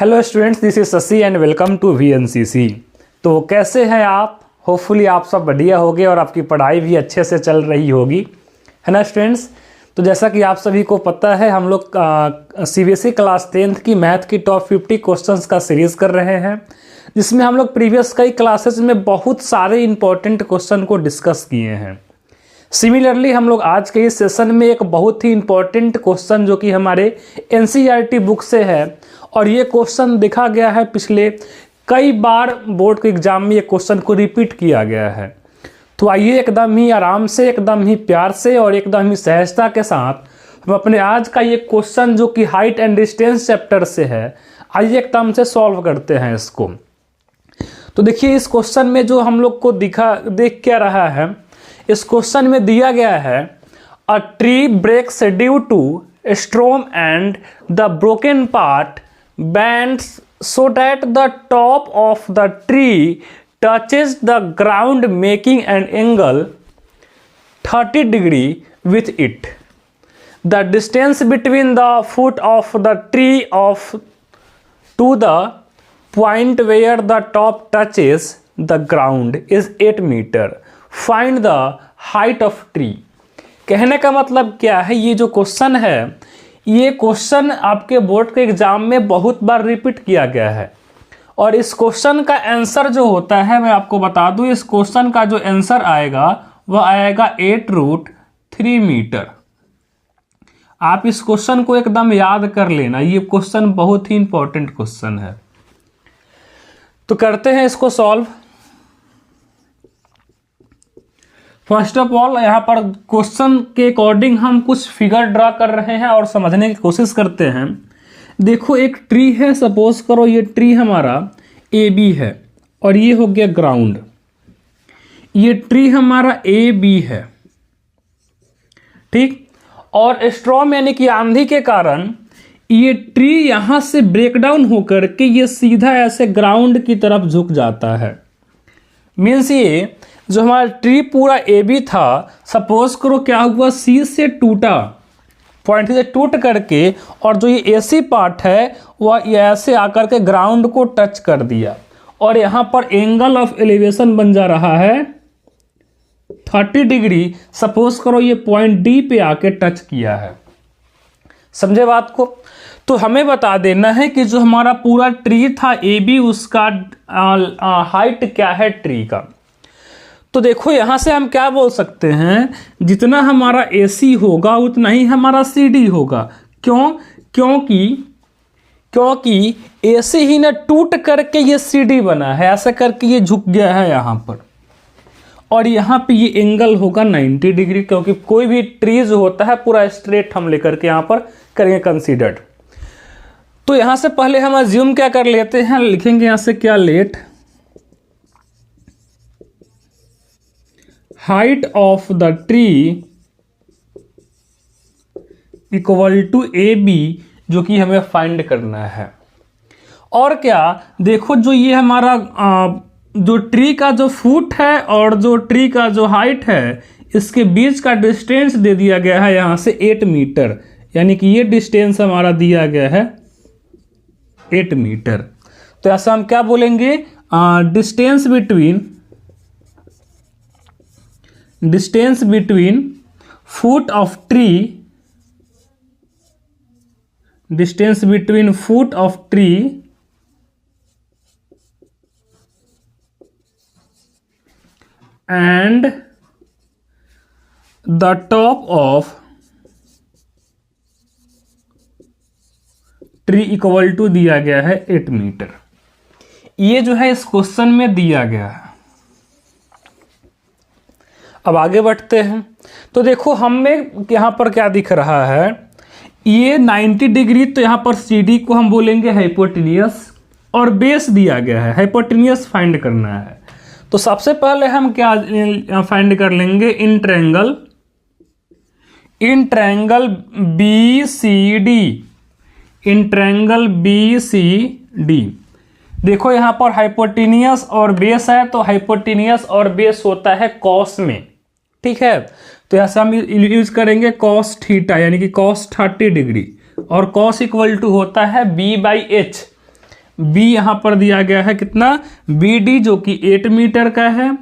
Hello students, this is Shashi and welcome to VNCC। तो कैसे हैं आप? होपफुली आप सब बढ़िया होगे और आपकी पढ़ाई भी अच्छे से चल रही होगी, है ना स्टूडेंट्स। तो जैसा कि आप सभी को पता है, हम लोग CBSE क्लास 10th की मैथ की टॉप 50 क्वेश्चंस का सीरीज़ कर रहे हैं, जिसमें हम लोग प्रीवियस कई क्लासेस में बहुत सारे इंपॉर्टेंट क्वेश्चन को डिस्कस किए हैं। सिमिलरली हम लोग आज के इस सेशन में एक बहुत ही इंपॉर्टेंट क्वेश्चन जो कि हमारे NCERT बुक से है, और ये क्वेश्चन देखा गया है पिछले कई बार बोर्ड के एग्जाम में ये क्वेश्चन को रिपीट किया गया है। तो आइए एकदम ही आराम से, एकदम ही प्यार से और एकदम ही सहजता के साथ हम अपने आज का ये क्वेश्चन जो कि हाइट एंड डिस्टेंस चैप्टर से है, आइए एकदम से सॉल्व करते हैं इसको। तो देखिए, इस क्वेश्चन में जो हम लोग को देख क्या रहा है, इस क्वेश्चन में दिया गया है a tree breaks due to storm and the broken part bends so that the top of the tree touches the ground, making an angle 30 degree with it. The distance between the foot of the tree to the point where the top touches the ground is 8 meter. Find the height of tree. कहने का मतलब क्या है, ये जो question है, ये question आपके बोर्ड के एग्जाम में बहुत बार रिपीट किया गया है। और इस क्वेश्चन का आंसर जो होता है, मैं आपको बता दूं, इस क्वेश्चन का जो आंसर आएगा वह आएगा 8√3 मीटर। आप इस क्वेश्चन को एकदम याद कर लेना, ये क्वेश्चन बहुत ही इंपॉर्टेंट क्वेश्चन है। तो करते हैं इसको सॉल्व। फर्स्ट ऑफ ऑल, यहाँ पर क्वेश्चन के अकॉर्डिंग हम कुछ फिगर ड्रा कर रहे हैं और समझने की कोशिश करते हैं। देखो, एक ट्री है, सपोज करो ये ट्री हमारा AB है और ये हो गया ग्राउंड। ये ट्री हमारा AB है, ठीक। और स्टॉर्म यानी कि आंधी के कारण ये ट्री यहां से ब्रेकडाउन होकर के ये सीधा ऐसे ग्राउंड की तरफ झुक जाता है। मीन्स ये जो हमारा ट्री पूरा AB था, सपोज करो क्या हुआ, C से टूटा, पॉइंट से टूट करके, और जो ये AC पार्ट है वह ऐसे आकर के ग्राउंड को टच कर दिया, और यहाँ पर एंगल ऑफ एलिवेशन बन जा रहा है 30 डिग्री। सपोज करो ये पॉइंट D पे आके टच किया है। समझे बात को? तो हमें बता देना है कि जो हमारा पूरा ट्री था AB, उसका हाइट क्या है ट्री का। तो देखो, यहां से हम क्या बोल सकते हैं, जितना हमारा AC होगा उतना ही हमारा CD होगा। क्यों? क्योंकि AC ही ना टूट करके ये CD बना है, ऐसा करके ये झुक गया है यहां पर, और यहां पे ये एंगल होगा 90 डिग्री, क्योंकि कोई भी ट्री जो होता है पूरा स्ट्रेट हम लेकर के यहां पर करेंगे कंसीडर्ड। तो यहां से पहले हम अज्यूम क्या कर लेते हैं, लिखेंगे यहां से क्या, let height of the tree equal to AB, जो कि हमें फाइंड करना है। और क्या, देखो, जो ये हमारा जो ट्री का जो फुट है और जो ट्री का जो हाइट है, इसके बीच का डिस्टेंस दे दिया गया है यहां से 8 मीटर, यानी कि ये डिस्टेंस हमारा दिया गया है 8 मीटर। तो ऐसा हम क्या बोलेंगे, distance between foot of tree and the top of tree equal to दिया गया है 8 मीटर। ये जो है इस क्वेश्चन में दिया गया है। अब आगे बढ़ते हैं। तो देखो, हमें यहां पर क्या दिख रहा है, ये 90 डिग्री, तो यहां पर CD को हम बोलेंगे हाइपोटेनियस, और बेस दिया गया है, हाइपोटेनियस फाइंड करना है। तो सबसे पहले हम क्या फाइंड कर लेंगे, इन ट्रायंगल BCD। देखो, यहां पर हाइपोटेनियस और बेस है, तो हाइपोटेनियस और बेस होता है कॉस में, ठीक है। तो यहां से हम यूज करेंगे कॉस थीटा, यानी कि कॉस 30 डिग्री, और कॉस इक्वल टू होता है B/H, बी यहाँ पर दिया गया है कितना, बी डी, जो कि 8 मीटर का है,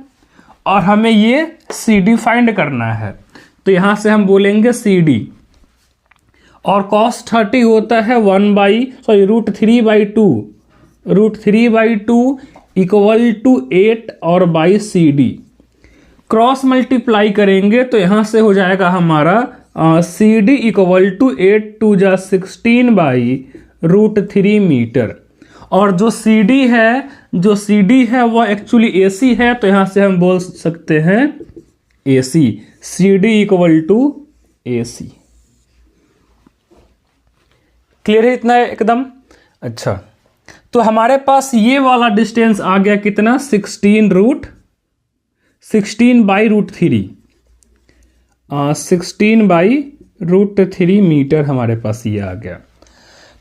और हमें ये सी डी फाइंड करना है। तो यहाँ से हम बोलेंगे सी डी, और cos 30 होता है √3/2, √3/2 इक्वल टू 8 और by C D. Cross multiply करेंगे तो यहाँ से हो जाएगा हमारा सी डी इक्वल टू 8 2 जा 16/√3 मीटर। और जो सी डी है वह एक्चुअली ए सी है, तो यहाँ से हम बोल सकते हैं A C, C D equal to A C. Clear है इतना एकदम? अच्छा, तो हमारे पास ये वाला डिस्टेंस आ गया कितना, 16/√3, 16/√3 मीटर हमारे पास ये आ गया।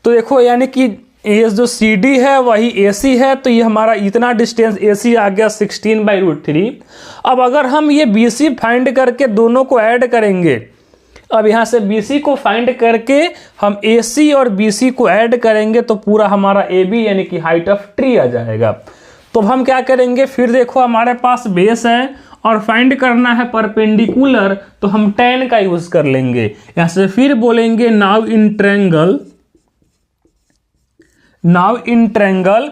तो देखो यानी कि ये जो सी डी है वही ए सी है, तो ये हमारा इतना डिस्टेंस ए सी आ गया 16/√3। अब अगर हम ये बी सी फाइंड करके दोनों को ऐड करेंगे, अब यहाँ से बी सी को फाइंड करके हम ए सी और बी सी को ऐड करेंगे तो पूरा हमारा ए बी यानी कि हाइट ऑफ ट्री आ जाएगा। तो हम क्या करेंगे, फिर देखो हमारे पास बेस है और फाइंड करना है परपेंडिकुलर, तो हम tan का यूज कर लेंगे। यहाँ से फिर बोलेंगे नाउ इन ट्रायंगल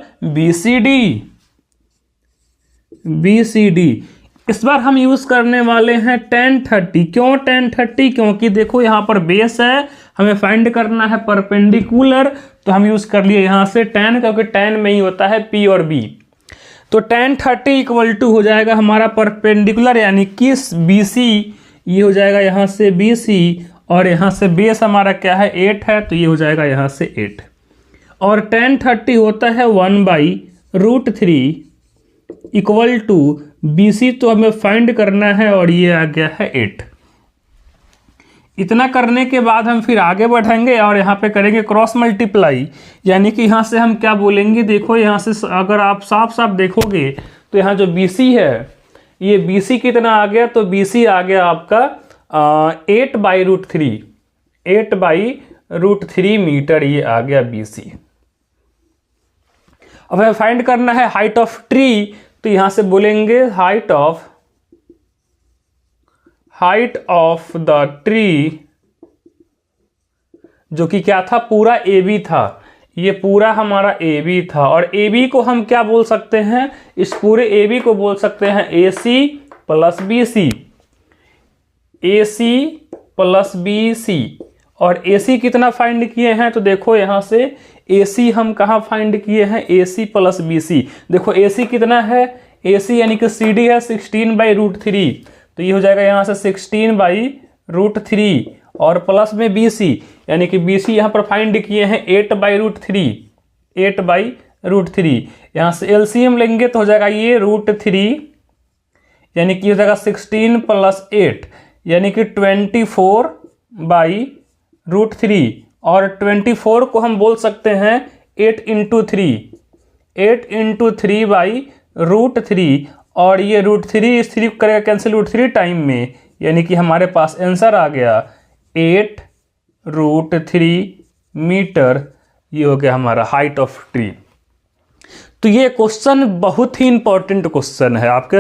BCD। इस बार हम यूज करने वाले हैं tan 30। क्यों tan 30? क्योंकि देखो यहाँ पर बेस है, हमें फाइंड करना है परपेंडिकुलर, तो हम यूज कर लिए यहाँ से tan, क्योंकि tan में ही होता है P और B। तो tan 30 इक्वल टू हो जाएगा हमारा परपेंडिकुलर यानी कि BC, ये हो जाएगा यहाँ से BC, और यहाँ से बेस हमारा क्या है 8 है, तो ये हो जाएगा यहाँ से 8, और tan 30 होता है 1/√3 इक्वल टू BC, तो हमें फाइंड करना है और ये आ गया है 8। इतना करने के बाद हम फिर आगे बढ़ेंगे और यहाँ पे करेंगे क्रॉस मल्टीप्लाई, यानी कि यहाँ से हम क्या बोलेंगे, देखो यहाँ से अगर आप साफ साफ देखोगे तो यहाँ जो BC है, ये BC कितना आ गया, तो BC आ गया आपका 8/√3, 8/√3 मीटर ये आ गया BC। अब हमें फाइंड करना है हाइट ऑफ ट्री, तो यहां से बोलेंगे हाइट ऑफ द ट्री, जो कि क्या था, पूरा ए बी था, ये पूरा हमारा ए बी था, और ए बी को हम क्या बोल सकते हैं, इस पूरे ए बी को बोल सकते हैं A C plus B C, A C plus B C. और ए सी कितना फाइंड किए हैं, तो देखो यहां से ए सी हम कहाँ फाइंड किए हैं, A C plus B C. देखो ए सी कितना है, ए सी यानी कि सी डी है 16/√3, तो ये हो जाएगा यहाँ से 16/√3, और प्लस में बी सी यानी कि बी सी यहाँ पर फाइंड किए हैं 8/√3, 8/√3। यहाँ से एलसीएम लेंगे तो हो जाएगा ये √3, यानी कि हो जाएगा 16 + 8 यानी कि 24/√3, और 24 को हम बोल सकते हैं 8 × 3, 8 × 3/√3, और ये √3 इस 3 करेगा कैंसिल √3 टाइम में, यानी कि हमारे पास आंसर आ गया 8√3 मीटर। ये हो गया हमारा हाइट ऑफ ट्री। तो ये क्वेश्चन बहुत ही इंपॉर्टेंट क्वेश्चन है आपके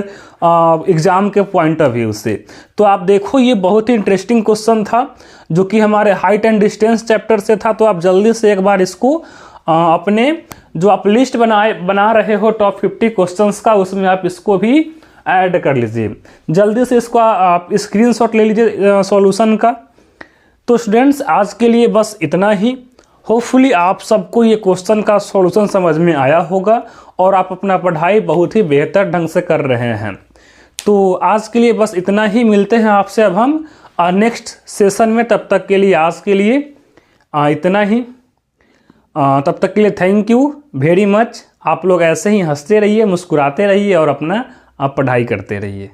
एग्जाम के पॉइंट ऑफ व्यू से। तो आप देखो ये बहुत ही इंटरेस्टिंग क्वेश्चन था, जो कि हमारे हाइट एंड डिस्टेंस चैप्टर से था। तो आप जल्दी से एक बार इसको अपने जो आप लिस्ट बना रहे हो टॉप 50 क्वेश्चंस का, उसमें आप इसको भी ऐड कर लीजिए। जल्दी से इसको आप स्क्रीनशॉट ले लीजिए सॉल्यूशन का। तो स्टूडेंट्स आज के लिए बस इतना ही। होपफुली आप सबको ये क्वेश्चन का सॉल्यूशन समझ में आया होगा और आप अपना पढ़ाई बहुत ही बेहतर ढंग से कर रहे हैं। तो आज के लिए बस इतना ही। मिलते हैं आपसे अब हम नेक्स्ट सेशन में। तब तक के लिए आज के लिए इतना ही। तब तक के लिए थैंक यू वेरी मच। आप लोग ऐसे ही हंसते रहिए, मुस्कुराते रहिए और अपना आप पढ़ाई करते रहिए।